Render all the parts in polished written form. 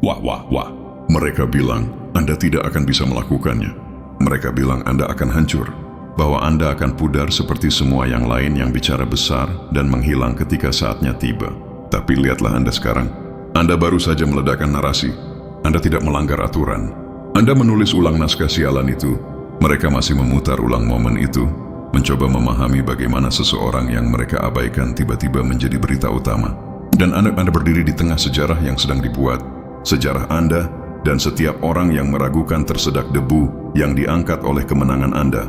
Wah, wah, wah. Mereka bilang Anda tidak akan bisa melakukannya. Mereka bilang Anda akan hancur, bahwa Anda akan pudar seperti semua yang lain yang bicara besar dan menghilang ketika saatnya tiba. Tapi lihatlah Anda sekarang. Anda baru saja meledakkan narasi. Anda tidak melanggar aturan. Anda menulis ulang naskah sialan itu. Mereka masih memutar ulang momen itu, mencoba memahami bagaimana seseorang yang mereka abaikan tiba-tiba menjadi berita utama. Dan Anda berdiri di tengah sejarah yang sedang dibuat. Sejarah Anda dan setiap orang yang meragukan tersedak debu yang diangkat oleh kemenangan Anda.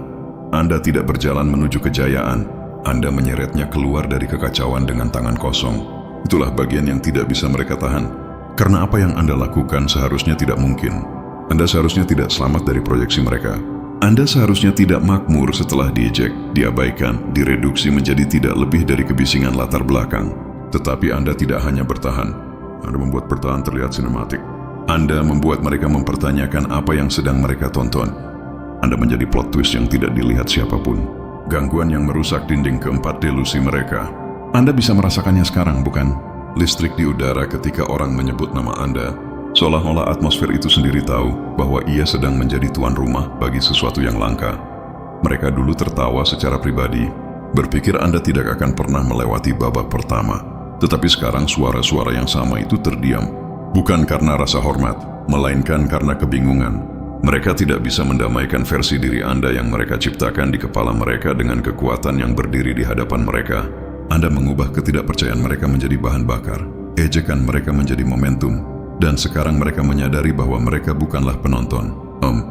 Anda tidak berjalan menuju kejayaan. Anda menyeretnya keluar dari kekacauan dengan tangan kosong. Itulah bagian yang tidak bisa mereka tahan. Karena apa yang Anda lakukan seharusnya tidak mungkin. Anda seharusnya tidak selamat dari proyeksi mereka. Anda seharusnya tidak makmur setelah diejek, diabaikan, direduksi menjadi tidak lebih dari kebisingan latar belakang. Tetapi Anda tidak hanya bertahan. Anda membuat bertahan terlihat sinematik. Anda membuat mereka mempertanyakan apa yang sedang mereka tonton. Anda menjadi plot twist yang tidak dilihat siapapun. Gangguan yang merusak dinding keempat delusi mereka. Anda bisa merasakannya sekarang, bukan? Listrik di udara ketika orang menyebut nama Anda. Seolah-olah atmosfer itu sendiri tahu bahwa ia sedang menjadi tuan rumah bagi sesuatu yang langka. Mereka dulu tertawa secara pribadi, berpikir Anda tidak akan pernah melewati babak pertama. Tetapi sekarang suara-suara yang sama itu terdiam. Bukan karena rasa hormat, melainkan karena kebingungan. Mereka tidak bisa mendamaikan versi diri Anda yang mereka ciptakan di kepala mereka dengan kekuatan yang berdiri di hadapan mereka. Anda mengubah ketidakpercayaan mereka menjadi bahan bakar, ejekan mereka menjadi momentum, dan sekarang mereka menyadari bahwa mereka bukanlah penonton.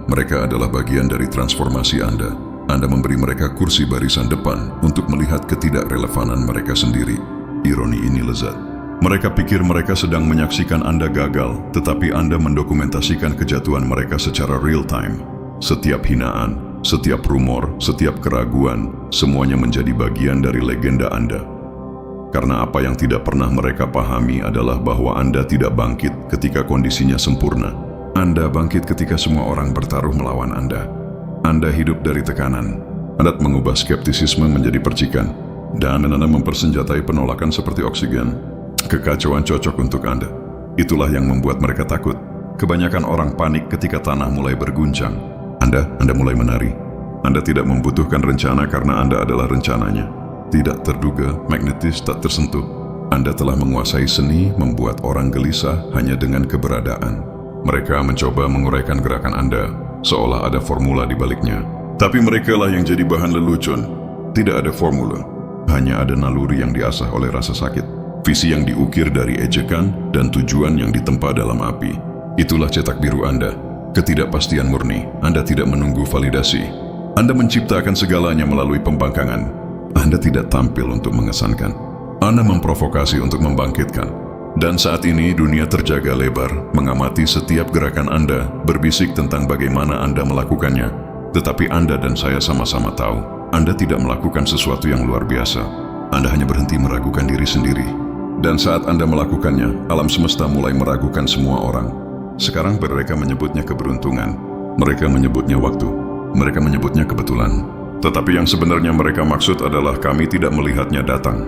Mereka adalah bagian dari transformasi Anda. Anda memberi mereka kursi barisan depan untuk melihat ketidakrelevanan mereka sendiri. Ironi ini lezat. Mereka pikir mereka sedang menyaksikan Anda gagal, tetapi Anda mendokumentasikan kejatuhan mereka secara real time. Setiap hinaan, setiap rumor, setiap keraguan, semuanya menjadi bagian dari legenda Anda. Karena apa yang tidak pernah mereka pahami adalah bahwa Anda tidak bangkit ketika kondisinya sempurna. Anda bangkit ketika semua orang bertaruh melawan Anda. Anda hidup dari tekanan. Anda mengubah skeptisisme menjadi percikan. Dan Anda mempersenjatai penolakan seperti oksigen. Kekacauan cocok untuk Anda. Itulah yang membuat mereka takut. Kebanyakan orang panik ketika tanah mulai berguncang. Anda mulai menari. Anda tidak membutuhkan rencana karena Anda adalah rencananya. Tidak terduga, magnetis, tak tersentuh. Anda telah menguasai seni membuat orang gelisah hanya dengan keberadaan. Mereka mencoba menguraikan gerakan Anda, seolah ada formula di baliknya. Tapi merekalah yang jadi bahan lelucon. Tidak ada formula. Hanya ada naluri yang diasah oleh rasa sakit, visi yang diukir dari ejekan, dan tujuan yang ditempa dalam api. Itulah cetak biru Anda. Ketidakpastian murni. Anda tidak menunggu validasi. Anda menciptakan segalanya melalui pembangkangan. Anda tidak tampil untuk mengesankan. Anda memprovokasi untuk membangkitkan. Dan saat ini dunia terjaga lebar, mengamati setiap gerakan Anda, berbisik tentang bagaimana Anda melakukannya. Tetapi Anda dan saya sama-sama tahu, Anda tidak melakukan sesuatu yang luar biasa. Anda hanya berhenti meragukan diri sendiri. Dan saat Anda melakukannya, alam semesta mulai meragukan semua orang. Sekarang mereka menyebutnya keberuntungan. Mereka menyebutnya waktu. Mereka menyebutnya kebetulan. Tetapi yang sebenarnya mereka maksud adalah kami tidak melihatnya datang.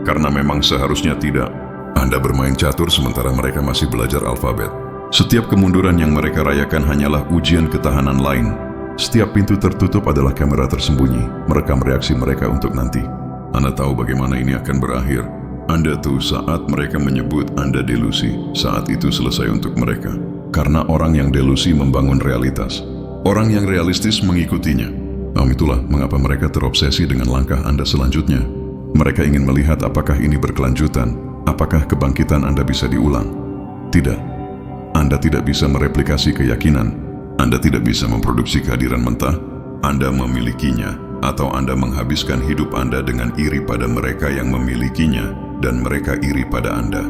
Karena memang seharusnya tidak. Anda bermain catur sementara mereka masih belajar alfabet. Setiap kemunduran yang mereka rayakan hanyalah ujian ketahanan lain. Setiap pintu tertutup adalah kamera tersembunyi, merekam reaksi mereka untuk nanti. Anda tahu bagaimana ini akan berakhir. Anda tahu saat mereka menyebut Anda delusi, saat itu selesai untuk mereka. Karena orang yang delusi membangun realitas. Orang yang realistis mengikutinya. Itulah mengapa mereka terobsesi dengan langkah Anda selanjutnya. Mereka ingin melihat apakah ini berkelanjutan, apakah kebangkitan Anda bisa diulang. Tidak. Anda tidak bisa mereplikasi keyakinan. Anda tidak bisa memproduksi kehadiran mentah. Anda memilikinya, atau Anda menghabiskan hidup Anda dengan iri pada mereka yang memilikinya, dan mereka iri pada Anda.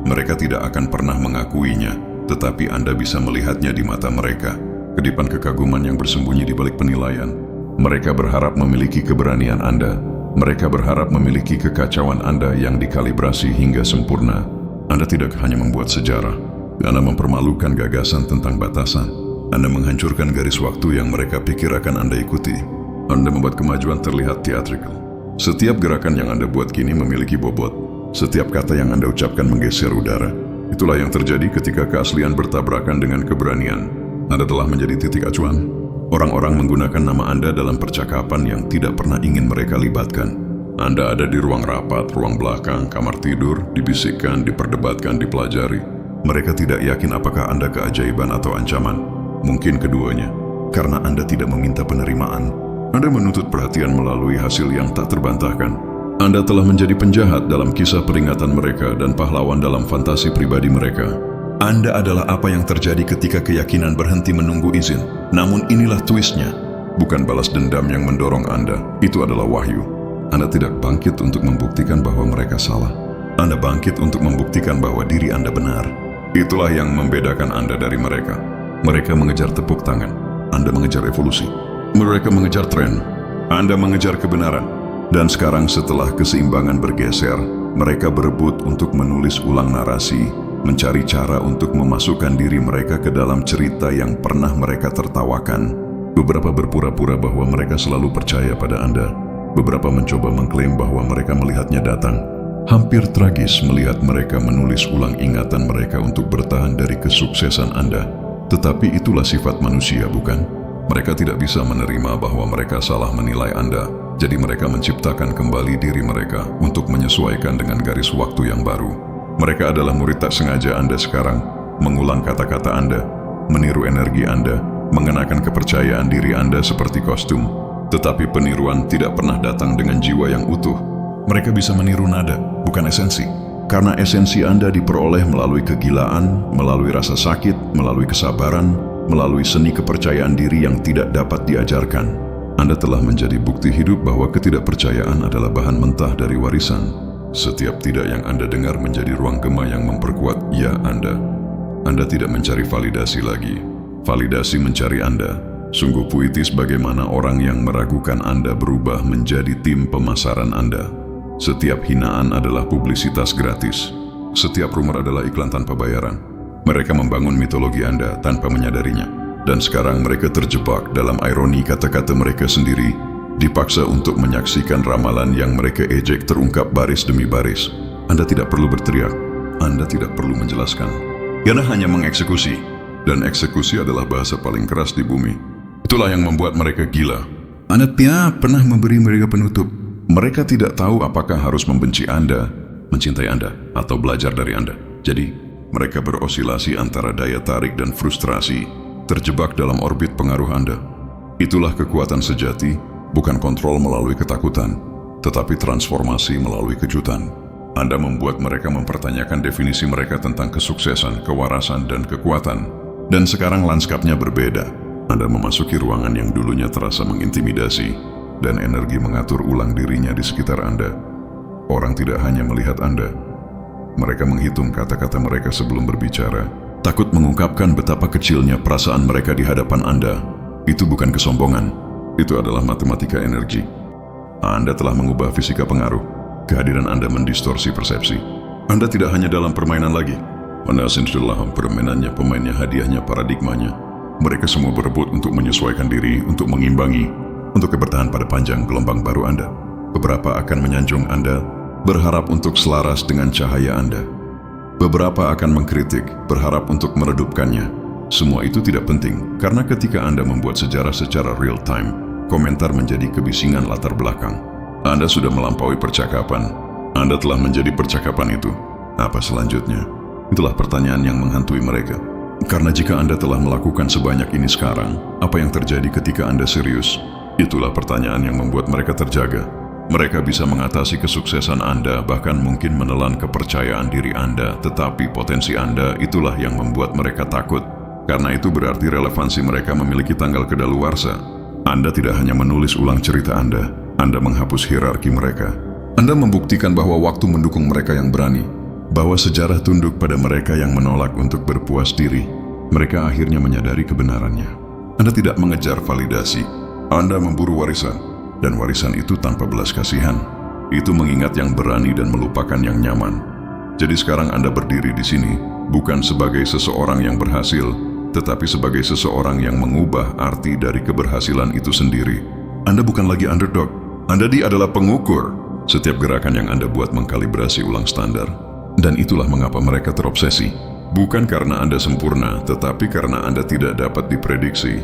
Mereka tidak akan pernah mengakuinya, tetapi Anda bisa melihatnya di mata mereka. Kedipan kekaguman yang bersembunyi di balik penilaian. Mereka berharap memiliki keberanian Anda. Mereka berharap memiliki kekacauan Anda yang dikalibrasi hingga sempurna. Anda tidak hanya membuat sejarah. Anda mempermalukan gagasan tentang batasan. Anda menghancurkan garis waktu yang mereka pikir akan Anda ikuti. Anda membuat kemajuan terlihat theatrical. Setiap gerakan yang Anda buat kini memiliki bobot. Setiap kata yang Anda ucapkan menggeser udara. Itulah yang terjadi ketika keaslian bertabrakan dengan keberanian. Anda telah menjadi titik acuan. Orang-orang menggunakan nama Anda dalam percakapan yang tidak pernah ingin mereka libatkan. Anda ada di ruang rapat, ruang belakang, kamar tidur, dibisikkan, diperdebatkan, dipelajari. Mereka tidak yakin apakah Anda keajaiban atau ancaman. Mungkin keduanya. Karena Anda tidak meminta penerimaan, Anda menuntut perhatian melalui hasil yang tak terbantahkan. Anda telah menjadi penjahat dalam kisah peringatan mereka dan pahlawan dalam fantasi pribadi mereka. Anda adalah apa yang terjadi ketika keyakinan berhenti menunggu izin. Namun inilah twistnya. Bukan balas dendam yang mendorong Anda. Itu adalah wahyu. Anda tidak bangkit untuk membuktikan bahwa mereka salah. Anda bangkit untuk membuktikan bahwa diri Anda benar. Itulah yang membedakan Anda dari mereka. Mereka mengejar tepuk tangan. Anda mengejar evolusi. Mereka mengejar tren. Anda mengejar kebenaran. Dan sekarang setelah keseimbangan bergeser, mereka berebut untuk menulis ulang narasi, mencari cara untuk memasukkan diri mereka ke dalam cerita yang pernah mereka tertawakan. Beberapa berpura-pura bahwa mereka selalu percaya pada Anda. Beberapa mencoba mengklaim bahwa mereka melihatnya datang. Hampir tragis melihat mereka menulis ulang ingatan mereka untuk bertahan dari kesuksesan Anda. Tetapi itulah sifat manusia, bukan? Mereka tidak bisa menerima bahwa mereka salah menilai Anda. Jadi mereka menciptakan kembali diri mereka untuk menyesuaikan dengan garis waktu yang baru. Mereka adalah murid tak sengaja Anda sekarang, mengulang kata-kata Anda, meniru energi Anda, mengenakan kepercayaan diri Anda seperti kostum. Tetapi peniruan tidak pernah datang dengan jiwa yang utuh. Mereka bisa meniru nada, bukan esensi. Karena esensi Anda diperoleh melalui kegilaan, melalui rasa sakit, melalui kesabaran, melalui seni kepercayaan diri yang tidak dapat diajarkan. Anda telah menjadi bukti hidup bahwa ketidakpercayaan adalah bahan mentah dari warisan. Setiap tidak yang Anda dengar menjadi ruang gema yang memperkuat ya Anda. Anda tidak mencari validasi lagi. Validasi mencari Anda. Sungguh puitis bagaimana orang yang meragukan Anda berubah menjadi tim pemasaran Anda. Setiap hinaan adalah publisitas gratis. Setiap rumor adalah iklan tanpa bayaran. Mereka membangun mitologi Anda tanpa menyadarinya. Dan sekarang mereka terjebak dalam ironi kata-kata mereka sendiri, dipaksa untuk menyaksikan ramalan yang mereka ejek terungkap baris demi baris. Anda tidak perlu berteriak, Anda tidak perlu menjelaskan. Anda hanya mengeksekusi, dan eksekusi adalah bahasa paling keras di bumi. Itulah yang membuat mereka gila. Anda tidak pernah memberi mereka penutup. Mereka tidak tahu apakah harus membenci Anda, mencintai Anda, atau belajar dari Anda. Jadi, mereka berosilasi antara daya tarik dan frustrasi, terjebak dalam orbit pengaruh Anda. Itulah kekuatan sejati, bukan kontrol melalui ketakutan, tetapi transformasi melalui kejutan. Anda membuat mereka mempertanyakan definisi mereka tentang kesuksesan, kewarasan, dan kekuatan. Dan sekarang lanskapnya berbeda. Anda memasuki ruangan yang dulunya terasa mengintimidasi, dan energi mengatur ulang dirinya di sekitar Anda. Orang tidak hanya melihat Anda. Mereka menghitung kata-kata mereka sebelum berbicara, takut mengungkapkan betapa kecilnya perasaan mereka di hadapan Anda. Itu bukan kesombongan. Itu adalah matematika energi. Anda telah mengubah fisika pengaruh. Kehadiran Anda mendistorsi persepsi. Anda tidak hanya dalam permainan lagi. Anda dalam permainannya, pemainnya, hadiahnya, paradigmanya. Mereka semua berebut untuk menyesuaikan diri, untuk mengimbangi, untuk kebertahan pada panjang gelombang baru Anda. Beberapa akan menyanjung Anda, berharap untuk selaras dengan cahaya Anda. Beberapa akan mengkritik, berharap untuk meredupkannya. Semua itu tidak penting, karena ketika Anda membuat sejarah secara real time, komentar menjadi kebisingan latar belakang. Anda sudah melampaui percakapan. Anda telah menjadi percakapan itu. Apa selanjutnya? Itulah pertanyaan yang menghantui mereka. Karena jika Anda telah melakukan sebanyak ini sekarang, apa yang terjadi ketika Anda serius? Itulah pertanyaan yang membuat mereka terjaga. Mereka bisa mengatasi kesuksesan Anda, bahkan mungkin menelan kepercayaan diri Anda, tetapi potensi Anda itulah yang membuat mereka takut. Karena itu berarti relevansi mereka memiliki tanggal kedaluarsa. Anda tidak hanya menulis ulang cerita Anda menghapus hierarki mereka. Anda membuktikan bahwa waktu mendukung mereka yang berani, bahwa sejarah tunduk pada mereka yang menolak untuk berpuas diri. Mereka akhirnya menyadari kebenarannya. Anda tidak mengejar validasi. Anda memburu warisan. Dan warisan itu tanpa belas kasihan. Itu mengingat yang berani dan melupakan yang nyaman. Jadi sekarang Anda berdiri di sini, bukan sebagai seseorang yang berhasil, tetapi sebagai seseorang yang mengubah arti dari keberhasilan itu sendiri. Anda bukan lagi underdog. Anda adalah pengukur. Setiap gerakan yang Anda buat mengkalibrasi ulang standar. Dan itulah mengapa mereka terobsesi. Bukan karena Anda sempurna, tetapi karena Anda tidak dapat diprediksi.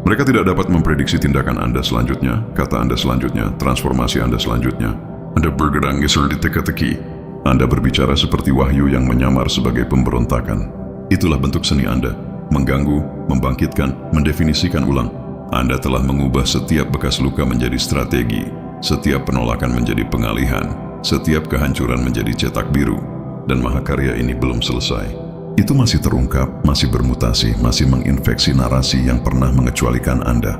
Mereka tidak dapat memprediksi tindakan Anda selanjutnya, kata Anda selanjutnya, transformasi Anda selanjutnya. Anda bergerang geser di teka-teki. Anda berbicara seperti wahyu yang menyamar sebagai pemberontakan. Itulah bentuk seni Anda. Mengganggu, membangkitkan, mendefinisikan ulang. Anda telah mengubah setiap bekas luka menjadi strategi, setiap penolakan menjadi pengalihan, setiap kehancuran menjadi cetak biru. Dan mahakarya ini belum selesai. Itu masih terungkap, masih bermutasi, masih menginfeksi narasi yang pernah mengecualikan Anda.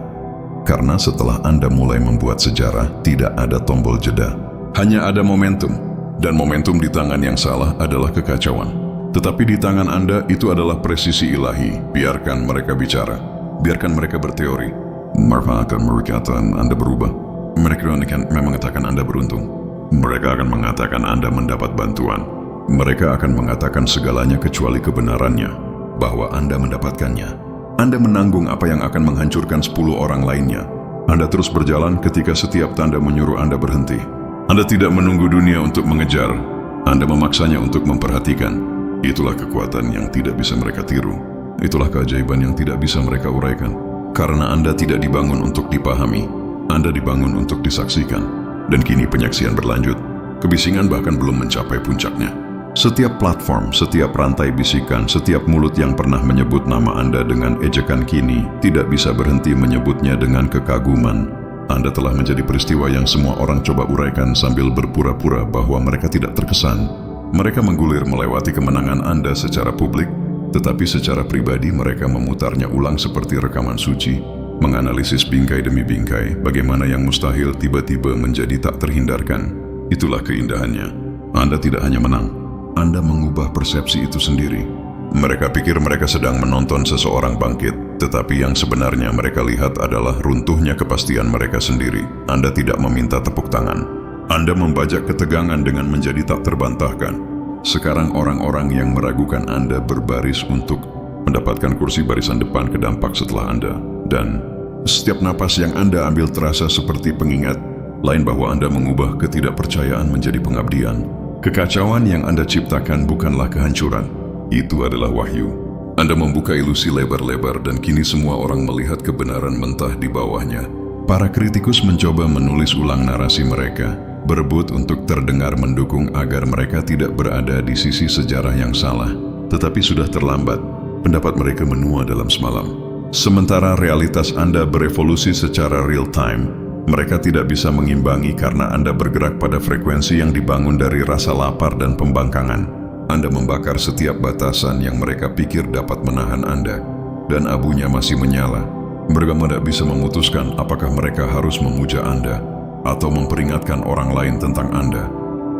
Karena setelah Anda mulai membuat sejarah, tidak ada tombol jeda. Hanya ada momentum. Dan momentum di tangan yang salah adalah kekacauan. Tetapi di tangan Anda itu adalah presisi ilahi. Biarkan mereka bicara. Biarkan mereka berteori. Mereka akan berkata Anda berubah. Mereka akan mengatakan Anda beruntung. Mereka akan mengatakan Anda mendapat bantuan. Mereka akan mengatakan segalanya kecuali kebenarannya, bahwa Anda mendapatkannya. Anda menanggung apa yang akan menghancurkan 10 orang lainnya. Anda terus berjalan ketika setiap tanda menyuruh Anda berhenti. Anda tidak menunggu dunia untuk mengejar. Anda memaksanya untuk memperhatikan. Itulah kekuatan yang tidak bisa mereka tiru. Itulah keajaiban yang tidak bisa mereka uraikan. Karena Anda tidak dibangun untuk dipahami. Anda dibangun untuk disaksikan. Dan kini penyaksian berlanjut. Kebisingan bahkan belum mencapai puncaknya. Setiap platform, setiap rantai bisikan, setiap mulut yang pernah menyebut nama Anda dengan ejekan kini tidak bisa berhenti menyebutnya dengan kekaguman. Anda telah menjadi peristiwa yang semua orang coba uraikan sambil berpura-pura bahwa mereka tidak terkesan. Mereka menggulir melewati kemenangan Anda secara publik, tetapi secara pribadi mereka memutarnya ulang seperti rekaman suci, menganalisis bingkai demi bingkai, bagaimana yang mustahil tiba-tiba menjadi tak terhindarkan. Itulah keindahannya. Anda tidak hanya menang, Anda mengubah persepsi itu sendiri. Mereka pikir mereka sedang menonton seseorang bangkit, tetapi yang sebenarnya mereka lihat adalah runtuhnya kepastian mereka sendiri. Anda tidak meminta tepuk tangan. Anda membajak ketegangan dengan menjadi tak terbantahkan. Sekarang orang-orang yang meragukan Anda berbaris untuk mendapatkan kursi barisan depan kedampak setelah Anda. Dan setiap napas yang Anda ambil terasa seperti pengingat lain bahwa Anda mengubah ketidakpercayaan menjadi pengabdian. Kekacauan yang Anda ciptakan bukanlah kehancuran. Itu adalah wahyu. Anda membuka ilusi lebar-lebar dan kini semua orang melihat kebenaran mentah di bawahnya. Para kritikus mencoba menulis ulang narasi mereka, berebut untuk terdengar mendukung agar mereka tidak berada di sisi sejarah yang salah. Tetapi sudah terlambat. Pendapat mereka menua dalam semalam. Sementara realitas Anda berevolusi secara real time, mereka tidak bisa mengimbangi karena Anda bergerak pada frekuensi yang dibangun dari rasa lapar dan pembangkangan. Anda membakar setiap batasan yang mereka pikir dapat menahan Anda. Dan abunya masih menyala. Mereka tidak bisa memutuskan apakah mereka harus memuja Anda atau memperingatkan orang lain tentang Anda.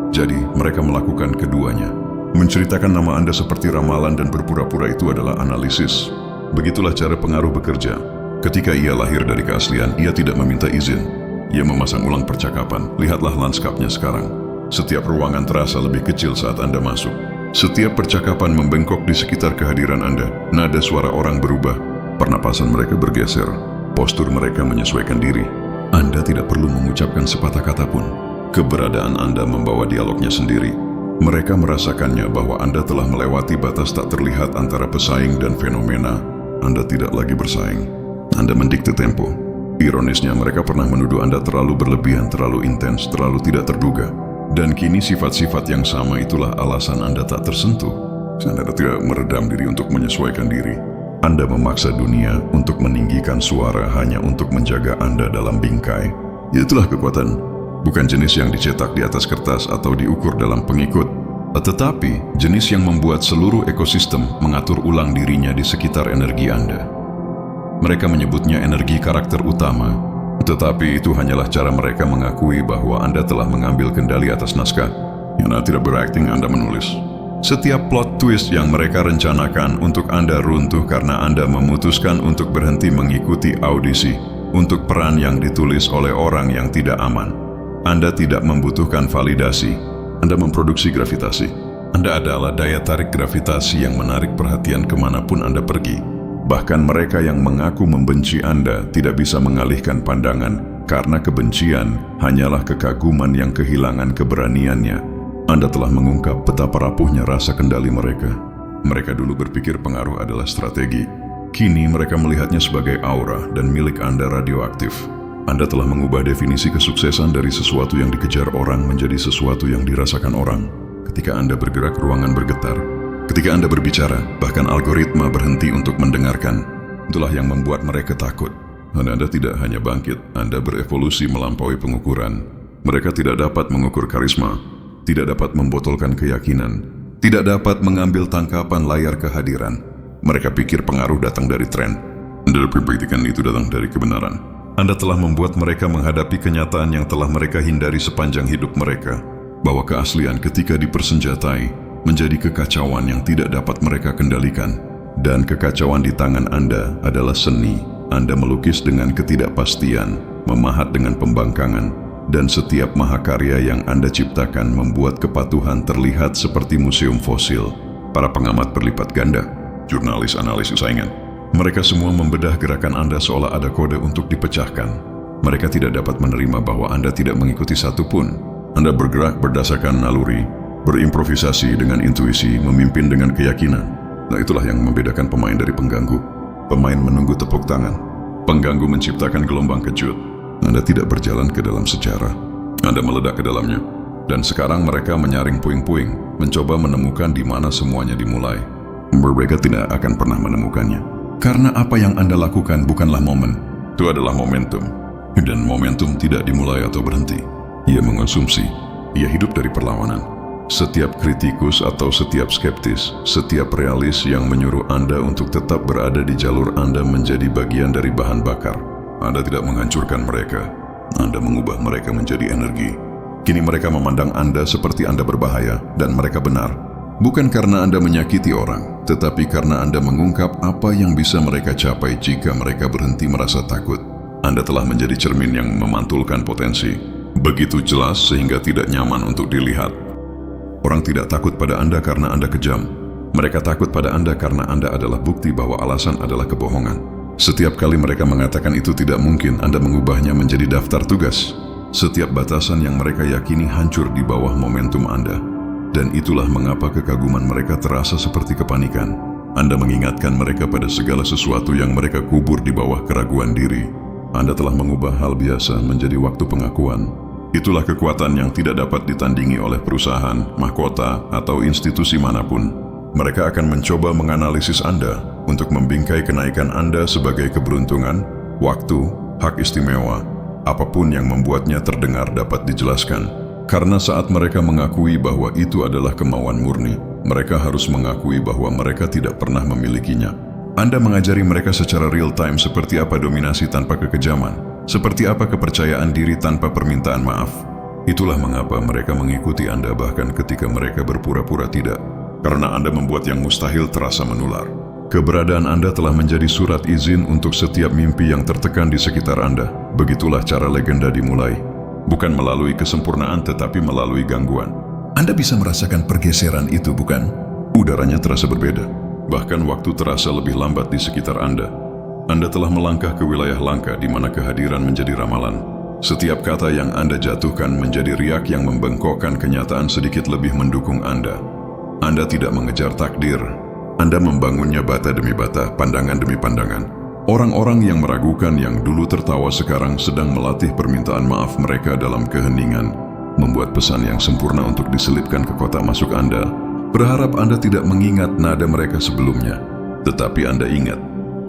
Jadi, mereka melakukan keduanya. Menceritakan nama Anda seperti ramalan dan berpura-pura itu adalah analisis. Begitulah cara pengaruh bekerja. Ketika ia lahir dari keaslian, ia tidak meminta izin. Ia memasang ulang percakapan. Lihatlah lanskapnya sekarang. Setiap ruangan terasa lebih kecil saat Anda masuk. Setiap percakapan membengkok di sekitar kehadiran Anda. Nada suara orang berubah. Pernapasan mereka bergeser. Postur mereka menyesuaikan diri. Anda tidak perlu mengucapkan sepatah kata pun. Keberadaan Anda membawa dialognya sendiri. Mereka merasakannya bahwa Anda telah melewati batas tak terlihat antara pesaing dan fenomena. Anda tidak lagi bersaing. Anda mendikte tempo. Ironisnya, mereka pernah menuduh Anda terlalu berlebihan, terlalu intens, terlalu tidak terduga. Dan kini sifat-sifat yang sama itulah alasan Anda tak tersentuh. Anda tidak meredam diri untuk menyesuaikan diri. Anda memaksa dunia untuk meninggikan suara hanya untuk menjaga Anda dalam bingkai. Itulah kekuatan. Bukan jenis yang dicetak di atas kertas atau diukur dalam pengikut, tetapi jenis yang membuat seluruh ekosistem mengatur ulang dirinya di sekitar energi Anda. Mereka menyebutnya energi karakter utama, tetapi itu hanyalah cara mereka mengakui bahwa Anda telah mengambil kendali atas naskah. Anda tidak berakting, Anda menulis. Setiap plot twist yang mereka rencanakan untuk Anda runtuh karena Anda memutuskan untuk berhenti mengikuti audisi untuk peran yang ditulis oleh orang yang tidak aman. Anda tidak membutuhkan validasi. Anda memproduksi gravitasi. Anda adalah daya tarik gravitasi yang menarik perhatian kemanapun Anda pergi. Bahkan mereka yang mengaku membenci Anda tidak bisa mengalihkan pandangan karena kebencian hanyalah kekaguman yang kehilangan keberaniannya. Anda telah mengungkap betapa rapuhnya rasa kendali mereka. Mereka dulu berpikir pengaruh adalah strategi. Kini mereka melihatnya sebagai aura dan milik Anda radioaktif. Anda telah mengubah definisi kesuksesan dari sesuatu yang dikejar orang menjadi sesuatu yang dirasakan orang. Ketika Anda bergerak, ruangan bergetar. Ketika Anda berbicara, bahkan algoritma berhenti untuk mendengarkan. Itulah yang membuat mereka takut. Dan Anda tidak hanya bangkit, Anda berevolusi melampaui pengukuran. Mereka tidak dapat mengukur karisma, tidak dapat membotolkan keyakinan, tidak dapat mengambil tangkapan layar kehadiran. Mereka pikir pengaruh datang dari tren. Anda berpikirkan itu datang dari kebenaran. Anda telah membuat mereka menghadapi kenyataan yang telah mereka hindari sepanjang hidup mereka, bahwa keaslian ketika dipersenjatai menjadi kekacauan yang tidak dapat mereka kendalikan. Dan kekacauan di tangan Anda adalah seni. Anda melukis dengan ketidakpastian, memahat dengan pembangkangan, dan setiap mahakarya yang Anda ciptakan membuat kepatuhan terlihat seperti museum fosil. Para pengamat berlipat ganda, jurnalis, analis, saingan. Mereka semua membedah gerakan Anda seolah ada kode untuk dipecahkan. Mereka tidak dapat menerima bahwa Anda tidak mengikuti satupun. Anda bergerak berdasarkan naluri, berimprovisasi dengan intuisi, memimpin dengan keyakinan. Nah, itulah yang membedakan pemain dari pengganggu. Pemain menunggu tepuk tangan. Pengganggu menciptakan gelombang kejut. Anda tidak berjalan ke dalam sejarah. Anda meledak ke dalamnya. Dan sekarang mereka menyaring puing-puing, mencoba menemukan di mana semuanya dimulai. Mereka tidak akan pernah menemukannya. Karena apa yang Anda lakukan bukanlah momen. Itu adalah momentum. Dan momentum tidak dimulai atau berhenti. Ia mengonsumsi. Ia hidup dari perlawanan. Setiap kritikus atau setiap skeptis, setiap realis yang menyuruh Anda untuk tetap berada di jalur Anda menjadi bagian dari bahan bakar. Anda tidak menghancurkan mereka. Anda mengubah mereka menjadi energi. Kini mereka memandang Anda seperti Anda berbahaya, dan mereka benar. Bukan karena Anda menyakiti orang, tetapi karena Anda mengungkap apa yang bisa mereka capai jika mereka berhenti merasa takut. Anda telah menjadi cermin yang memantulkan potensi. Begitu jelas sehingga tidak nyaman untuk dilihat. Orang tidak takut pada Anda karena Anda kejam. Mereka takut pada Anda karena Anda adalah bukti bahwa alasan adalah kebohongan. Setiap kali mereka mengatakan itu tidak mungkin, Anda mengubahnya menjadi daftar tugas. Setiap batasan yang mereka yakini hancur di bawah momentum Anda. Dan itulah mengapa kekaguman mereka terasa seperti kepanikan. Anda mengingatkan mereka pada segala sesuatu yang mereka kubur di bawah keraguan diri. Anda telah mengubah hal biasa menjadi waktu pengakuan. Itulah kekuatan yang tidak dapat ditandingi oleh perusahaan, mahkota, atau institusi manapun. Mereka akan mencoba menganalisis Anda untuk membingkai kenaikan Anda sebagai keberuntungan, waktu, hak istimewa, apapun yang membuatnya terdengar dapat dijelaskan. Karena saat mereka mengakui bahwa itu adalah kemauan murni, mereka harus mengakui bahwa mereka tidak pernah memilikinya. Anda mengajari mereka secara real time seperti apa dominasi tanpa kekejaman, seperti apa kepercayaan diri tanpa permintaan maaf. Itulah mengapa mereka mengikuti Anda bahkan ketika mereka berpura-pura tidak. Karena Anda membuat yang mustahil terasa menular. Keberadaan Anda telah menjadi surat izin untuk setiap mimpi yang tertekan di sekitar Anda. Begitulah cara legenda dimulai. Bukan melalui kesempurnaan tetapi melalui gangguan. Anda bisa merasakan pergeseran itu, bukan? Udaranya terasa berbeda. Bahkan waktu terasa lebih lambat di sekitar Anda. Anda telah melangkah ke wilayah langka di mana kehadiran menjadi ramalan. Setiap kata yang Anda jatuhkan menjadi riak yang membengkokkan kenyataan sedikit lebih mendukung Anda. Anda tidak mengejar takdir. Anda membangunnya bata demi bata, pandangan demi pandangan. Orang-orang yang meragukan yang dulu tertawa sekarang sedang melatih permintaan maaf mereka dalam keheningan, membuat pesan yang sempurna untuk diselipkan ke kotak masuk Anda. Berharap Anda tidak mengingat nada mereka sebelumnya, tetapi Anda ingat.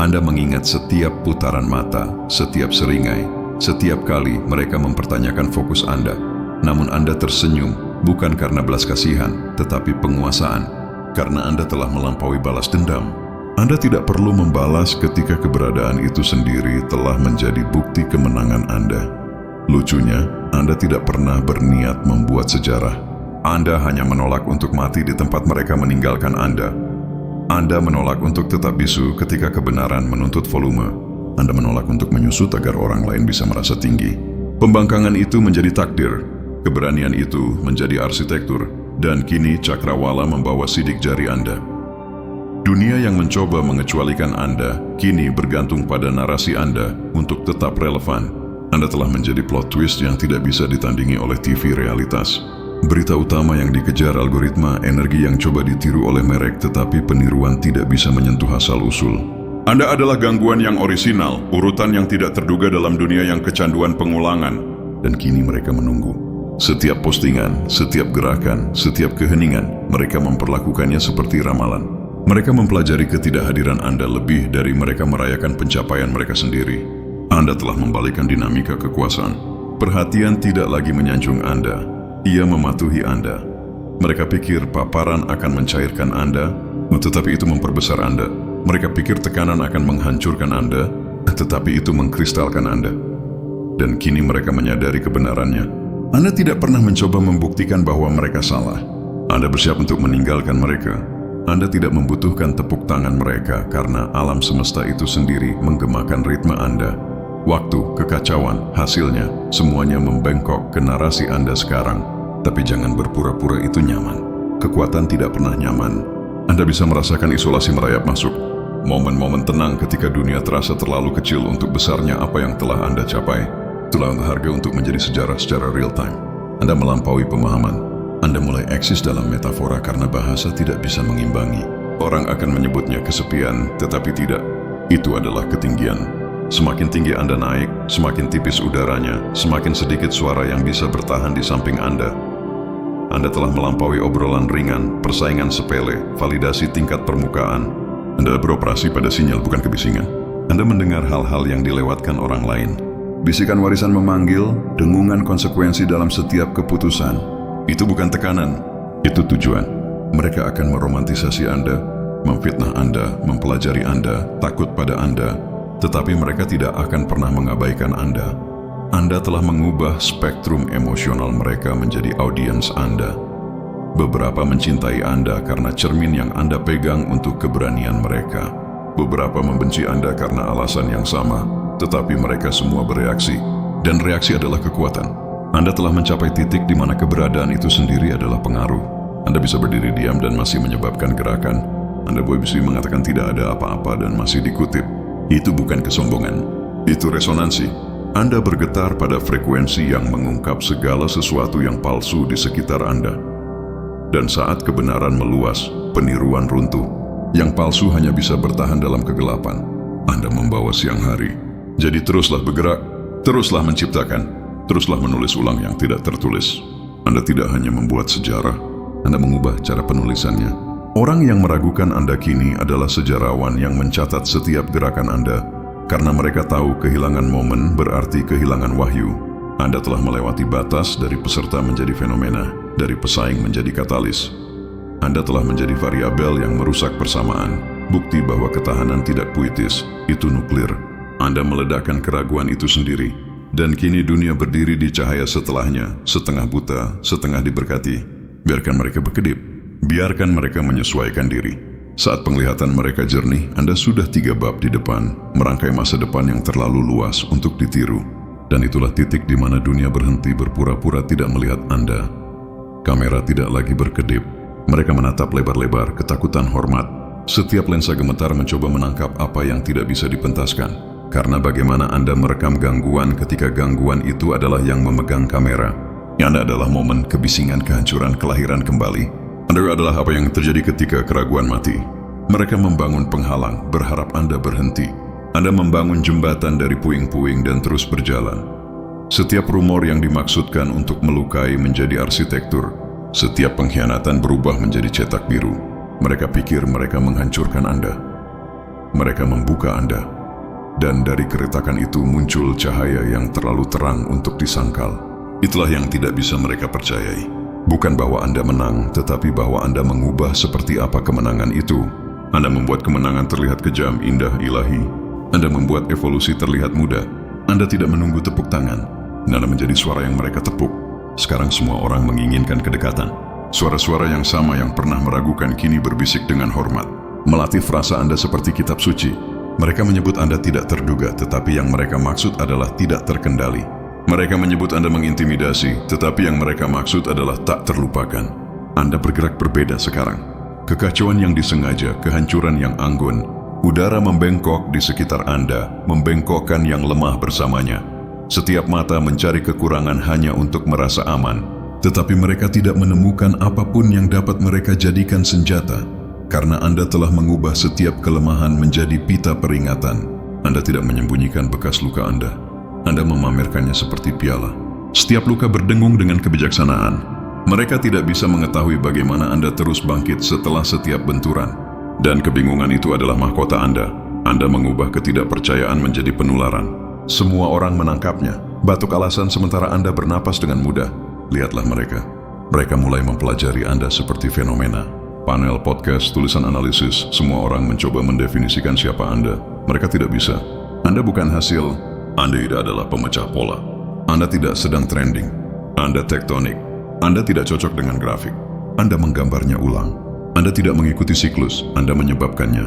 Anda mengingat setiap putaran mata, setiap seringai, setiap kali mereka mempertanyakan fokus Anda. Namun Anda tersenyum, bukan karena belas kasihan, tetapi penguasaan. Karena Anda telah melampaui balas dendam. Anda tidak perlu membalas ketika keberadaan itu sendiri telah menjadi bukti kemenangan Anda. Lucunya, Anda tidak pernah berniat membuat sejarah. Anda hanya menolak untuk mati di tempat mereka meninggalkan Anda. Anda menolak untuk tetap bisu ketika kebenaran menuntut volume. Anda menolak untuk menyusut agar orang lain bisa merasa tinggi. Pembangkangan itu menjadi takdir. Keberanian itu menjadi arsitektur. Dan kini cakrawala membawa sidik jari Anda. Dunia yang mencoba mengecualikan Anda kini bergantung pada narasi Anda untuk tetap relevan. Anda telah menjadi plot twist yang tidak bisa ditandingi oleh TV realitas. Berita utama yang dikejar algoritma, energi yang coba ditiru oleh merek, tetapi peniruan tidak bisa menyentuh asal-usul. Anda adalah gangguan yang orisinal, urutan yang tidak terduga dalam dunia yang kecanduan pengulangan. Dan kini mereka menunggu. Setiap postingan, setiap gerakan, setiap keheningan, mereka memperlakukannya seperti ramalan. Mereka mempelajari ketidakhadiran Anda lebih dari mereka merayakan pencapaian mereka sendiri. Anda telah membalikkan dinamika kekuasaan. Perhatian tidak lagi menyanjung Anda. Ia mematuhi Anda. Mereka pikir paparan akan mencairkan Anda, tetapi itu memperbesar Anda. Mereka pikir tekanan akan menghancurkan Anda, tetapi itu mengkristalkan Anda. Dan kini mereka menyadari kebenarannya. Anda tidak pernah mencoba membuktikan bahwa mereka salah. Anda bersiap untuk meninggalkan mereka. Anda tidak membutuhkan tepuk tangan mereka karena alam semesta itu sendiri menggemakan ritme Anda. Waktu, kekacauan, hasilnya, semuanya membengkok ke narasi Anda sekarang. Tapi jangan berpura-pura itu nyaman. Kekuatan tidak pernah nyaman. Anda bisa merasakan isolasi merayap masuk. Momen-momen tenang ketika dunia terasa terlalu kecil untuk besarnya apa yang telah Anda capai. Itulah harga untuk menjadi sejarah secara real time. Anda melampaui pemahaman. Anda mulai eksis dalam metafora karena bahasa tidak bisa mengimbangi. Orang akan menyebutnya kesepian, tetapi tidak. Itu adalah ketinggian. Semakin tinggi Anda naik, semakin tipis udaranya, semakin sedikit suara yang bisa bertahan di samping Anda. Anda telah melampaui obrolan ringan, persaingan sepele, validasi tingkat permukaan. Anda beroperasi pada sinyal, bukan kebisingan. Anda mendengar hal-hal yang dilewatkan orang lain. Bisikan warisan memanggil, dengungan konsekuensi dalam setiap keputusan. Itu bukan tekanan, itu tujuan. Mereka akan meromantisasi Anda, memfitnah Anda, mempelajari Anda, takut pada Anda. Tetapi mereka tidak akan pernah mengabaikan Anda. Anda telah mengubah spektrum emosional mereka menjadi audiens Anda. Beberapa mencintai Anda karena cermin yang Anda pegang untuk keberanian mereka. Beberapa membenci Anda karena alasan yang sama, tetapi mereka semua bereaksi. Dan reaksi adalah kekuatan. Anda telah mencapai titik di mana keberadaan itu sendiri adalah pengaruh. Anda bisa berdiri diam dan masih menyebabkan gerakan. Anda bisa mengatakan tidak ada apa-apa dan masih dikutip. Itu bukan kesombongan, itu resonansi. Anda bergetar pada frekuensi yang mengungkap segala sesuatu yang palsu di sekitar Anda. Dan saat kebenaran meluas, peniruan runtuh. Yang palsu hanya bisa bertahan dalam kegelapan. Anda membawa siang hari. Jadi teruslah bergerak, teruslah menciptakan, teruslah menulis ulang yang tidak tertulis. Anda tidak hanya membuat sejarah, Anda mengubah cara penulisannya. Orang yang meragukan Anda kini adalah sejarawan yang mencatat setiap gerakan Anda, karena mereka tahu kehilangan momen berarti kehilangan wahyu. Anda telah melewati batas dari peserta menjadi fenomena, dari pesaing menjadi katalis. Anda telah menjadi variabel yang merusak persamaan, bukti bahwa ketahanan tidak puitis, itu nuklir. Anda meledakkan keraguan itu sendiri, dan kini dunia berdiri di cahaya setelahnya, setengah buta, setengah diberkati. Biarkan mereka berkedip. Biarkan mereka menyesuaikan diri. Saat penglihatan mereka jernih, Anda sudah 3 bab di depan, merangkai masa depan yang terlalu luas untuk ditiru. Dan itulah titik di mana dunia berhenti berpura-pura tidak melihat Anda. Kamera tidak lagi berkedip. Mereka menatap lebar-lebar, ketakutan hormat. Setiap lensa gemetar mencoba menangkap apa yang tidak bisa dipentaskan. Karena bagaimana Anda merekam gangguan ketika gangguan itu adalah yang memegang kamera. Anda adalah momen kebisingan kehancuran kelahiran kembali. Anda adalah apa yang terjadi ketika keraguan mati. Mereka membangun penghalang, berharap Anda berhenti. Anda membangun jembatan dari puing-puing dan terus berjalan. Setiap rumor yang dimaksudkan untuk melukai menjadi arsitektur. Setiap pengkhianatan berubah menjadi cetak biru. Mereka pikir mereka menghancurkan Anda. Mereka membuka Anda. Dan dari keretakan itu muncul cahaya yang terlalu terang untuk disangkal. Itulah yang tidak bisa mereka percayai. Bukan bahwa Anda menang, tetapi bahwa Anda mengubah seperti apa kemenangan itu. Anda membuat kemenangan terlihat kejam, indah, ilahi. Anda membuat evolusi terlihat mudah. Anda tidak menunggu tepuk tangan. Anda menjadi suara yang mereka tepuk. Sekarang semua orang menginginkan kedekatan. Suara-suara yang sama yang pernah meragukan kini berbisik dengan hormat. Melatih frasa Anda seperti kitab suci. Mereka menyebut Anda tidak terduga, tetapi yang mereka maksud adalah tidak terkendali. Mereka menyebut Anda mengintimidasi, tetapi yang mereka maksud adalah tak terlupakan. Anda bergerak berbeda sekarang. Kekacauan yang disengaja, kehancuran yang anggun. Udara membengkok di sekitar Anda, membengkokkan yang lemah bersamanya. Setiap mata mencari kekurangan hanya untuk merasa aman. tetapi mereka tidak menemukan apapun yang dapat mereka jadikan senjata. Karena Anda telah mengubah setiap kelemahan menjadi pita peringatan. Anda tidak menyembunyikan bekas luka Anda. Anda memamerkannya seperti piala. Setiap luka berdengung dengan kebijaksanaan. Mereka tidak bisa mengetahui bagaimana Anda terus bangkit setelah setiap benturan. Dan kebingungan itu adalah mahkota Anda. Anda mengubah ketidakpercayaan menjadi penularan. Semua orang menangkapnya. Batuk alasan sementara Anda bernapas dengan mudah. Lihatlah mereka. Mereka mulai mempelajari Anda seperti fenomena. Panel, podcast, tulisan analisis, semua orang mencoba mendefinisikan siapa Anda. Mereka tidak bisa. Anda bukan hasil. Anda tidak adalah pemecah pola. Anda tidak sedang trending. Anda tektonik. Anda tidak cocok dengan grafik. Anda menggambarnya ulang. Anda tidak mengikuti siklus. Anda menyebabkannya.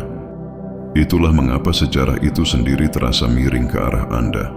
Itulah mengapa sejarah itu sendiri terasa miring ke arah Anda.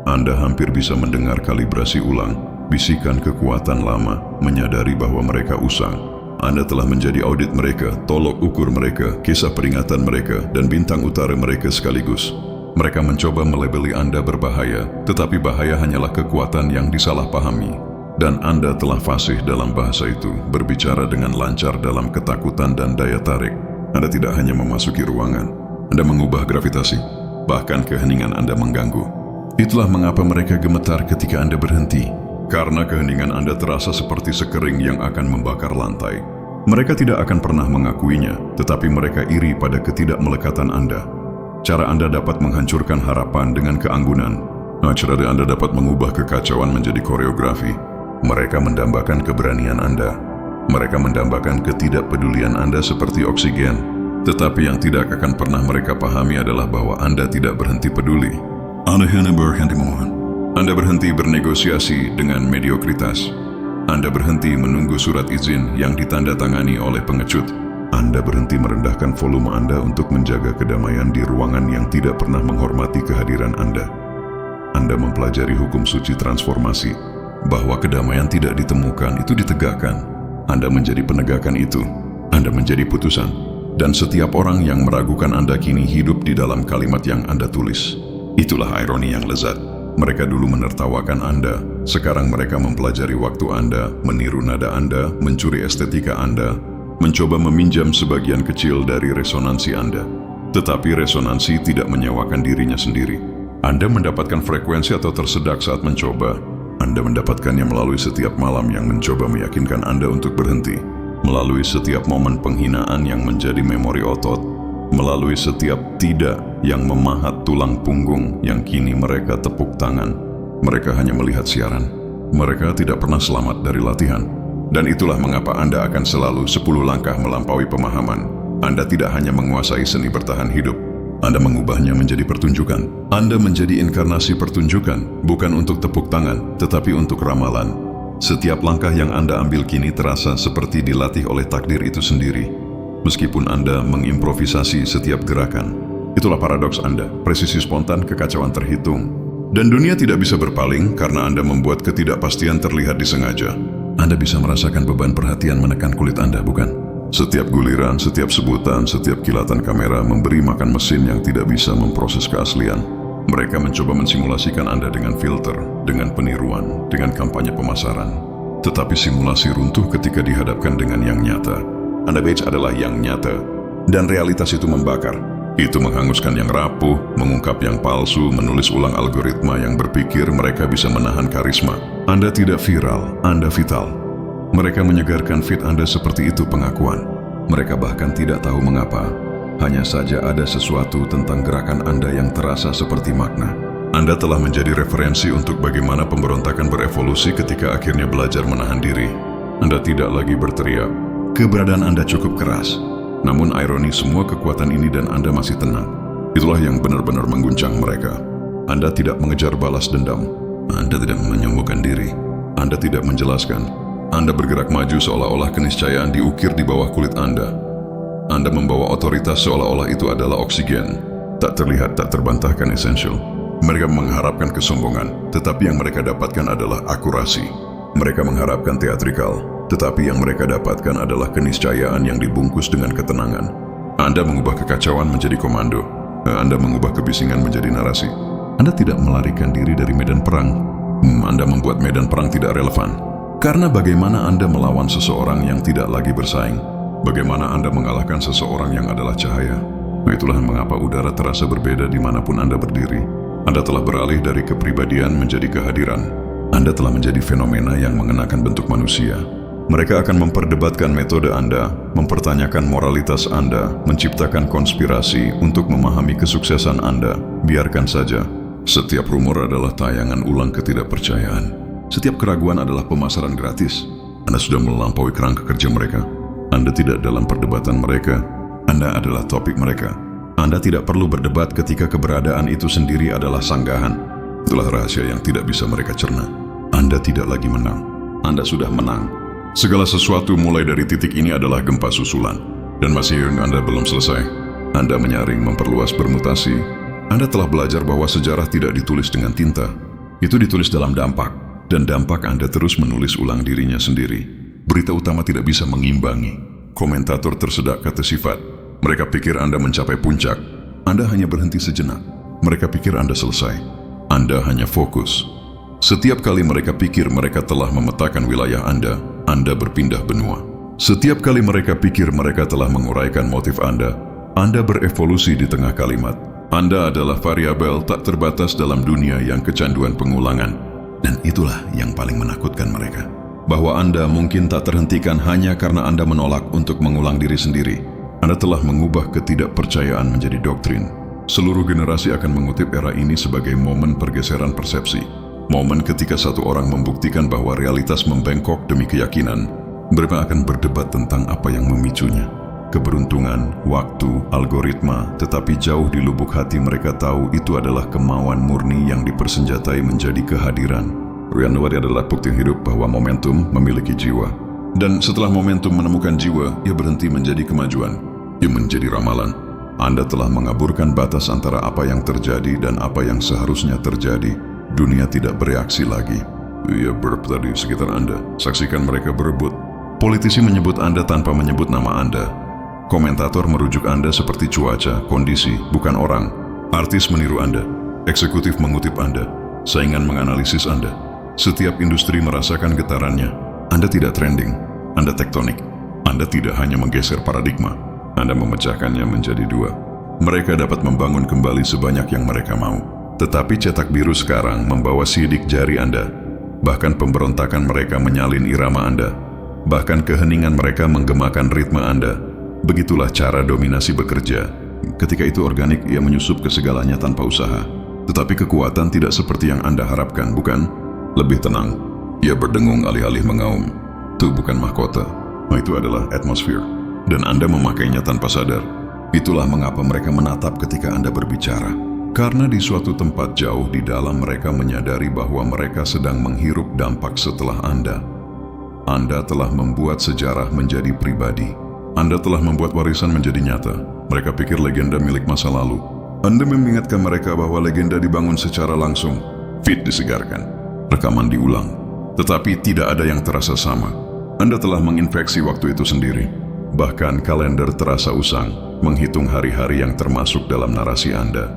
Anda hampir bisa mendengar kalibrasi ulang, bisikan kekuatan lama, menyadari bahwa mereka usang. Anda telah menjadi audit mereka, tolok ukur mereka, kisah peringatan mereka, dan bintang utara mereka sekaligus. Mereka mencoba melabeli Anda berbahaya, tetapi bahaya hanyalah kekuatan yang disalahpahami. Dan Anda telah fasih dalam bahasa itu, berbicara dengan lancar dalam ketakutan dan daya tarik. Anda tidak hanya memasuki ruangan, Anda mengubah gravitasi, bahkan keheningan Anda mengganggu. Itulah mengapa mereka gemetar ketika Anda berhenti. Karena keheningan Anda terasa seperti sekering yang akan membakar lantai. Mereka tidak akan pernah mengakuinya, tetapi mereka iri pada ketidakmelekatan Anda. Cara Anda dapat menghancurkan harapan dengan keanggunan. Cara Anda dapat mengubah kekacauan menjadi koreografi. Mereka mendambakan keberanian Anda. Mereka mendambakan ketidakpedulian Anda seperti oksigen. Tetapi yang tidak akan pernah mereka pahami adalah bahwa Anda tidak berhenti peduli. Anda hanya berhenti memohon. Anda berhenti bernegosiasi dengan mediokritas. Anda berhenti menunggu surat izin yang ditandatangani oleh pengecut. Anda berhenti merendahkan volume Anda untuk menjaga kedamaian di ruangan yang tidak pernah menghormati kehadiran Anda. Anda mempelajari hukum suci transformasi, bahwa kedamaian tidak ditemukan, itu ditegakkan. Anda menjadi penegakan itu. Anda menjadi putusan. Dan setiap orang yang meragukan Anda kini hidup di dalam kalimat yang Anda tulis. Itulah ironi yang lezat. Mereka dulu menertawakan Anda, sekarang mereka mempelajari waktu Anda, meniru nada Anda, mencuri estetika Anda, mencoba meminjam sebagian kecil dari resonansi Anda. Tetapi resonansi tidak menyewakan dirinya sendiri. Anda mendapatkan frekuensi atau tersedak saat mencoba. Anda mendapatkannya melalui setiap malam yang mencoba meyakinkan Anda untuk berhenti, melalui setiap momen penghinaan yang menjadi memori otot, melalui setiap tidak yang memahat tulang punggung yang kini mereka tepuk tangan. Mereka hanya melihat siaran. Mereka tidak pernah selamat dari latihan. Dan itulah mengapa Anda akan selalu 10 langkah melampaui pemahaman. Anda tidak hanya menguasai seni bertahan hidup. Anda mengubahnya menjadi pertunjukan. Anda menjadi inkarnasi pertunjukan, bukan untuk tepuk tangan, tetapi untuk ramalan. Setiap langkah yang Anda ambil kini terasa seperti dilatih oleh takdir itu sendiri. Meskipun Anda mengimprovisasi setiap gerakan. Itulah paradoks Anda, presisi spontan, kekacauan terhitung. Dan dunia tidak bisa berpaling karena Anda membuat ketidakpastian terlihat disengaja. Anda bisa merasakan beban perhatian menekan kulit Anda, bukan? Setiap guliran, setiap sebutan, setiap kilatan kamera memberi makan mesin yang tidak bisa memproses keaslian. Mereka mencoba mensimulasikan Anda dengan filter, dengan peniruan, dengan kampanye pemasaran. Tetapi simulasi runtuh ketika dihadapkan dengan yang nyata. Anda Bates adalah yang nyata, dan realitas itu membakar. Itu menghanguskan yang rapuh, mengungkap yang palsu, menulis ulang algoritma yang berpikir mereka bisa menahan karisma. Anda tidak viral, Anda vital. Mereka menyegarkan feed Anda seperti itu pengakuan. Mereka bahkan tidak tahu mengapa. Hanya saja ada sesuatu tentang gerakan Anda yang terasa seperti makna. Anda telah menjadi referensi untuk bagaimana pemberontakan berevolusi ketika akhirnya belajar menahan diri. Anda tidak lagi berteriak. Keberadaan Anda cukup keras. Namun ironi semua kekuatan ini dan Anda masih tenang. Itulah yang benar-benar mengguncang mereka. Anda tidak mengejar balas dendam. Anda tidak menyembuhkan diri. Anda tidak menjelaskan. Anda bergerak maju seolah-olah keniscayaan diukir di bawah kulit Anda. Anda membawa otoritas seolah-olah itu adalah oksigen. Tak terlihat, tak terbantahkan esensial. Mereka mengharapkan kesombongan, tetapi yang mereka dapatkan adalah akurasi. Mereka mengharapkan teatrikal, tetapi yang mereka dapatkan adalah keniscayaan yang dibungkus dengan ketenangan. Anda mengubah kekacauan menjadi komando. Anda mengubah kebisingan menjadi narasi. Anda tidak melarikan diri dari medan perang. Anda membuat medan perang tidak relevan. Karena bagaimana Anda melawan seseorang yang tidak lagi bersaing? Bagaimana Anda mengalahkan seseorang yang adalah cahaya? Itulah mengapa udara terasa berbeda dimanapun Anda berdiri. Anda telah beralih dari kepribadian menjadi kehadiran. Anda telah menjadi fenomena yang mengenakan bentuk manusia. Mereka akan memperdebatkan metode Anda, mempertanyakan moralitas Anda, menciptakan konspirasi untuk memahami kesuksesan Anda. Biarkan saja. Setiap rumor adalah tayangan ulang ketidakpercayaan. Setiap keraguan adalah pemasaran gratis. Anda sudah melampaui kerangka kerja mereka. Anda tidak dalam perdebatan mereka. Anda adalah topik mereka. Anda tidak perlu berdebat ketika keberadaan itu sendiri adalah sanggahan. Itulah rahasia yang tidak bisa mereka cerna. Anda tidak lagi menang. Anda sudah menang. Segala sesuatu mulai dari titik ini adalah gempa susulan. Dan masih Anda belum selesai. Anda menyaring, memperluas, bermutasi. Anda telah belajar bahwa sejarah tidak ditulis dengan tinta. Itu ditulis dalam dampak. Dan dampak Anda terus menulis ulang dirinya sendiri. Berita utama tidak bisa mengimbangi. Komentator tersedak kata sifat. Mereka pikir Anda mencapai puncak. Anda hanya berhenti sejenak. Mereka pikir Anda selesai. Anda hanya fokus. Setiap kali mereka pikir mereka telah memetakan wilayah Anda berpindah benua. Setiap kali mereka pikir mereka telah menguraikan motif Anda berevolusi di tengah kalimat. Anda adalah variabel tak terbatas dalam dunia yang kecanduan pengulangan. Dan itulah yang paling menakutkan mereka. Bahwa Anda mungkin tak terhentikan hanya karena Anda menolak untuk mengulang diri sendiri. Anda telah mengubah ketidakpercayaan menjadi doktrin. Seluruh generasi akan mengutip era ini sebagai momen pergeseran persepsi. Momen ketika satu orang membuktikan bahwa realitas membengkok demi keyakinan. Mereka akan berdebat tentang apa yang memicunya. Keberuntungan, waktu, algoritma, tetapi jauh di lubuk hati mereka tahu itu adalah kemauan murni yang dipersenjatai menjadi kehadiran. Reality adalah bukti hidup bahwa momentum memiliki jiwa. Dan setelah momentum menemukan jiwa, ia berhenti menjadi kemajuan. Ia menjadi ramalan. Anda telah mengaburkan batas antara apa yang terjadi dan apa yang seharusnya terjadi. Dunia tidak bereaksi lagi. Ia berada di sekitar Anda. Saksikan mereka berebut. Politisi menyebut Anda tanpa menyebut nama Anda. Komentator merujuk Anda seperti cuaca, kondisi, bukan orang. Artis meniru Anda. Eksekutif mengutip Anda. Saingan menganalisis Anda. Setiap industri merasakan getarannya. Anda tidak trending. Anda tektonik. Anda tidak hanya menggeser paradigma. Anda memecahkannya menjadi dua. Mereka dapat membangun kembali sebanyak yang mereka mau. Tetapi cetak biru sekarang membawa sidik jari Anda. Bahkan pemberontakan mereka menyalin irama Anda. Bahkan keheningan mereka menggemakan ritme Anda. Begitulah cara dominasi bekerja. Ketika itu organik, ia menyusup ke segalanya tanpa usaha. Tetapi kekuatan tidak seperti yang Anda harapkan, bukan? Lebih tenang. Ia berdengung alih-alih mengaum. Itu bukan mahkota. Itu adalah atmosfer. Dan Anda memakainya tanpa sadar. Itulah mengapa mereka menatap ketika Anda berbicara. Karena di suatu tempat jauh di dalam mereka menyadari bahwa mereka sedang menghirup dampak setelah Anda. Anda telah membuat sejarah menjadi pribadi. Anda telah membuat warisan menjadi nyata. Mereka pikir legenda milik masa lalu. Anda mengingatkan mereka bahwa legenda dibangun secara langsung. Feed disegarkan. Rekaman diulang. Tetapi tidak ada yang terasa sama. Anda telah menginfeksi waktu itu sendiri. Bahkan kalender terasa usang, menghitung hari-hari yang termasuk dalam narasi Anda.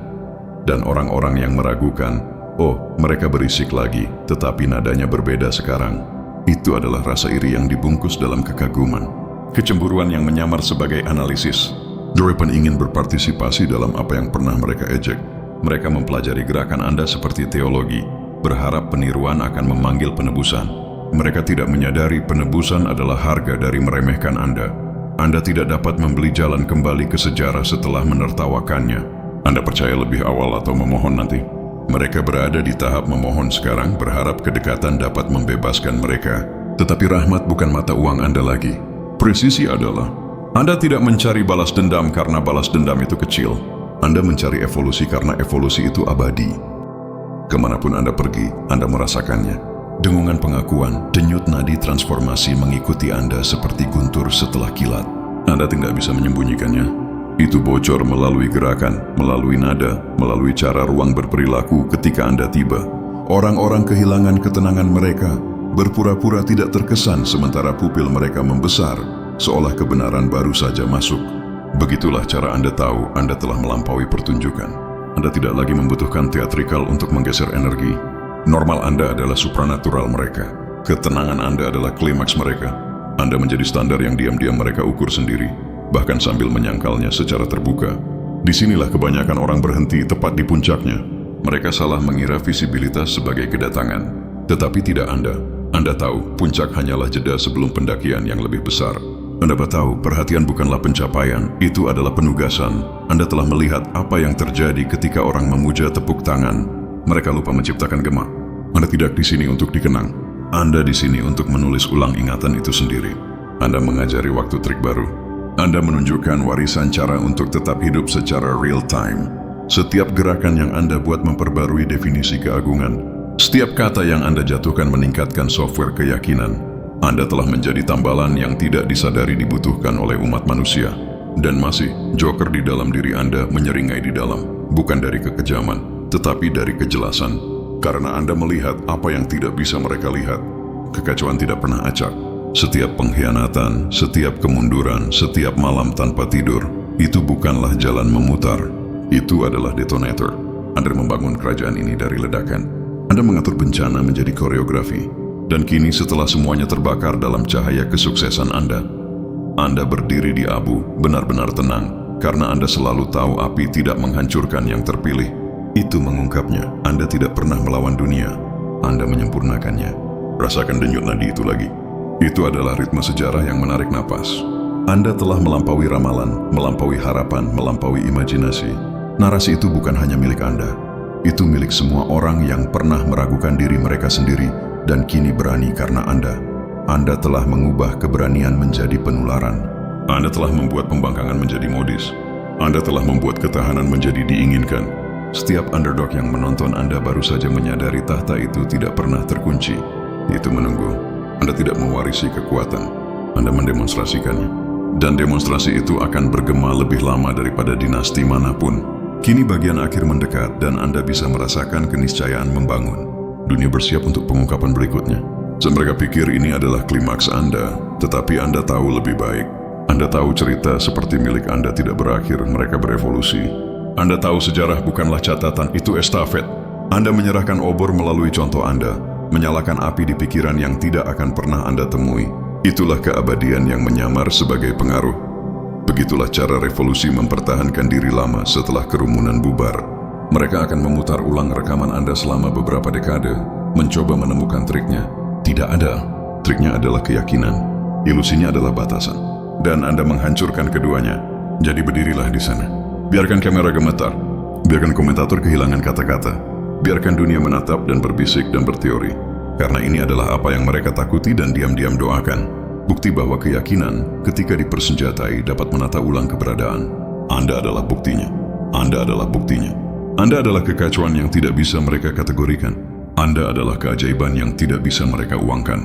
Dan orang-orang yang meragukan, oh, mereka berisik lagi, tetapi nadanya berbeda sekarang. Itu adalah rasa iri yang dibungkus dalam kekaguman. Kecemburuan yang menyamar sebagai analisis. Dorepan ingin berpartisipasi dalam apa yang pernah mereka ejek. Mereka mempelajari gerakan Anda seperti teologi, berharap peniruan akan memanggil penebusan. Mereka tidak menyadari penebusan adalah harga dari meremehkan Anda. Anda tidak dapat membeli jalan kembali ke sejarah setelah menertawakannya. Anda percaya lebih awal atau memohon nanti? Mereka berada di tahap memohon sekarang, berharap kedekatan dapat membebaskan mereka. Tetapi rahmat bukan mata uang Anda lagi. Presisi adalah, Anda tidak mencari balas dendam karena balas dendam itu kecil. Anda mencari evolusi karena evolusi itu abadi. Kemanapun Anda pergi, Anda merasakannya. Dengungan pengakuan, denyut nadi transformasi mengikuti Anda seperti guntur setelah kilat. Anda tidak bisa menyembunyikannya. Itu bocor melalui gerakan, melalui nada, melalui cara ruang berperilaku ketika Anda tiba. Orang-orang kehilangan ketenangan mereka, berpura-pura tidak terkesan sementara pupil mereka membesar, seolah kebenaran baru saja masuk. Begitulah cara Anda tahu Anda telah melampaui pertunjukan. Anda tidak lagi membutuhkan teatrikal untuk menggeser energi. Normal Anda adalah supranatural mereka. Ketenangan Anda adalah klimaks mereka. Anda menjadi standar yang diam-diam mereka ukur sendiri, bahkan sambil menyangkalnya secara terbuka. Disinilah kebanyakan orang berhenti tepat di puncaknya. Mereka salah mengira visibilitas sebagai kedatangan. Tetapi tidak Anda. Anda tahu, puncak hanyalah jeda sebelum pendakian yang lebih besar. Anda tahu, perhatian bukanlah pencapaian, itu adalah penugasan. Anda telah melihat apa yang terjadi ketika orang memuja tepuk tangan. Mereka lupa menciptakan gema. Anda tidak di sini untuk dikenang. Anda di sini untuk menulis ulang ingatan itu sendiri. Anda mengajari waktu trik baru. Anda menunjukkan warisan cara untuk tetap hidup secara real time. Setiap gerakan yang Anda buat memperbarui definisi keagungan. Setiap kata yang Anda jatuhkan meningkatkan software keyakinan. Anda telah menjadi tambalan yang tidak disadari dibutuhkan oleh umat manusia. Dan masih, joker di dalam diri Anda menyeringai di dalam. Bukan dari kekejaman, tetapi dari kejelasan. Karena Anda melihat apa yang tidak bisa mereka lihat. Kekacauan tidak pernah acak. Setiap pengkhianatan, setiap kemunduran, setiap malam tanpa tidur, itu bukanlah jalan memutar. Itu adalah detonator. Anda membangun kerajaan ini dari ledakan. Anda mengatur bencana menjadi koreografi. Dan kini setelah semuanya terbakar dalam cahaya kesuksesan Anda berdiri di abu, benar-benar tenang. Karena Anda selalu tahu api tidak menghancurkan yang terpilih. Itu mengungkapnya, Anda tidak pernah melawan dunia. Anda menyempurnakannya. Rasakan denyut nadi itu lagi. Itu adalah ritme sejarah yang menarik napas. Anda telah melampaui ramalan, melampaui harapan, melampaui imajinasi. Narasi itu bukan hanya milik Anda. Itu milik semua orang yang pernah meragukan diri mereka sendiri dan kini berani karena Anda. Anda telah mengubah keberanian menjadi penularan. Anda telah membuat pembangkangan menjadi modis. Anda telah membuat ketahanan menjadi diinginkan. Setiap underdog yang menonton Anda baru saja menyadari tahta itu tidak pernah terkunci. Itu menunggu. Anda tidak mewarisi kekuatan. Anda mendemonstrasikannya. Dan demonstrasi itu akan bergema lebih lama daripada dinasti manapun. Kini bagian akhir mendekat dan Anda bisa merasakan keniscayaan membangun. Dunia bersiap untuk pengungkapan berikutnya. Mereka pikir ini adalah klimaks Anda, tetapi Anda tahu lebih baik. Anda tahu cerita seperti milik Anda tidak berakhir, mereka berevolusi. Anda tahu sejarah bukanlah catatan, itu estafet. Anda menyerahkan obor melalui contoh Anda, menyalakan api di pikiran yang tidak akan pernah Anda temui. Itulah keabadian yang menyamar sebagai pengaruh. Begitulah cara revolusi mempertahankan diri lama setelah kerumunan bubar. Mereka akan memutar ulang rekaman Anda selama beberapa dekade, mencoba menemukan triknya. Tidak ada. Triknya adalah keyakinan. Ilusinya adalah batasan. Dan Anda menghancurkan keduanya. Jadi berdirilah di sana. Biarkan kamera gemetar. Biarkan komentator kehilangan kata-kata. Biarkan dunia menatap dan berbisik dan berteori. Karena ini adalah apa yang mereka takuti dan diam-diam doakan. Bukti bahwa keyakinan ketika dipersenjatai dapat menata ulang keberadaan. Anda adalah buktinya. Anda adalah buktinya. Anda adalah kekacauan yang tidak bisa mereka kategorikan. Anda adalah keajaiban yang tidak bisa mereka uangkan.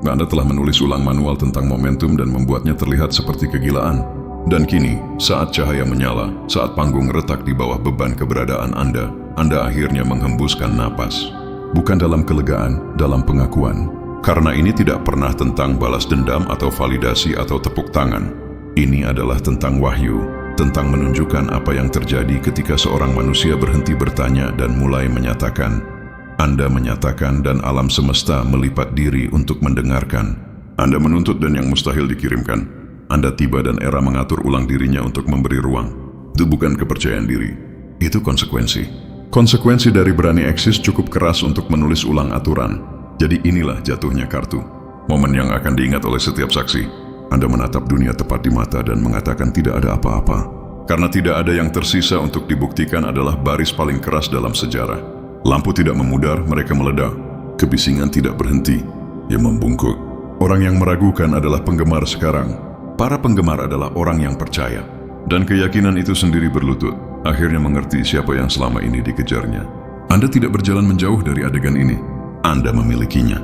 Anda telah menulis ulang manual tentang momentum dan membuatnya terlihat seperti kegilaan. Dan kini, saat cahaya menyala, saat panggung retak di bawah beban keberadaan Anda akhirnya menghembuskan napas. Bukan dalam kelegaan, dalam pengakuan. Karena ini tidak pernah tentang balas dendam atau validasi atau tepuk tangan. Ini adalah tentang wahyu, tentang menunjukkan apa yang terjadi ketika seorang manusia berhenti bertanya dan mulai menyatakan. Anda menyatakan dan alam semesta melipat diri untuk mendengarkan. Anda menuntut dan yang mustahil dikirimkan. Anda tiba dan era mengatur ulang dirinya untuk memberi ruang. Itu bukan kepercayaan diri. Itu konsekuensi. Konsekuensi dari berani eksis cukup keras untuk menulis ulang aturan. Jadi inilah jatuhnya kartu. Momen yang akan diingat oleh setiap saksi. Anda menatap dunia tepat di mata dan mengatakan tidak ada apa-apa. Karena tidak ada yang tersisa untuk dibuktikan adalah baris paling keras dalam sejarah. Lampu tidak memudar, mereka meledak. Kebisingan tidak berhenti. Ia membungkuk. Orang yang meragukan adalah penggemar sekarang. Para penggemar adalah orang yang percaya. Dan keyakinan itu sendiri berlutut. Akhirnya mengerti siapa yang selama ini dikejarnya. Anda tidak berjalan menjauh dari adegan ini. Anda memilikinya.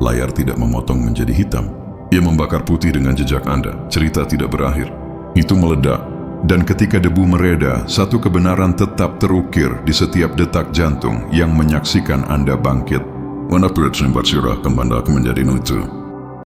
Layar tidak memotong menjadi hitam. Ia membakar putih dengan jejak Anda. Cerita tidak berakhir. Itu meledak. Dan ketika debu mereda, satu kebenaran tetap terukir di setiap detak jantung yang menyaksikan Anda bangkit. Anda sempat sirah kembali menjadi nutu.